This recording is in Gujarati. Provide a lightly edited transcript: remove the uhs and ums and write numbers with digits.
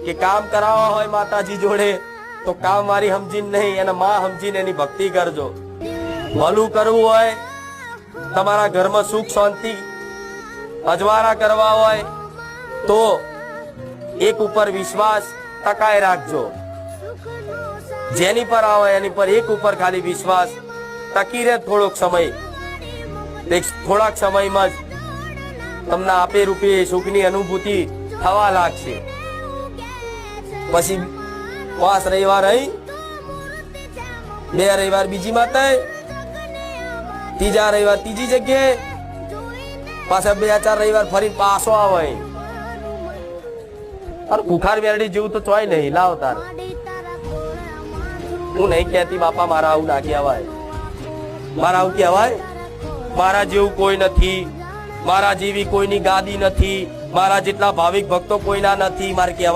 કે કામ કરાવવા હોય માતાજી જોડે તો કામ મારી સમજીને નહીં, એના માં સમજીને એની ભક્તિ કરજો. ભલું કરવું હોય, તમારા ઘરમાં સુખ શાંતિ અજવાળા કરવા હોય તો એક ઉપર વિશ્વાસ ટકાઈ રાખજો. જેની પર આવે એની પર એક ઉપર ખાલી વિશ્વાસ ટકી રહે થોડોક સમય, થોડાક સમયમાં જ તમને આપે રૂપે સુખની અનુભૂતિ થવા લાગશે. પછી 5 રવિવાર અહીં, 2 રવિવાર બીજી માતા, 3જા રવિવાર ત્રીજી જગ્યાએ, પાછા 2-4 રવિવાર ફરી પાછો આવે. અરે બુખાર મેરડી જેવું તો ચોય નહીં. લાવ તાર, હું નહીં કહેતી બાપા મારા આવું ના કહેવાય, મારા આવું કહેવાય. મારા જેવું કોઈ નથી, મારા જેવી કોઈની ગાદી નથી, મારા જેટલા ભાવિક ભક્તો કોઈના નથી. મારે કહેવાય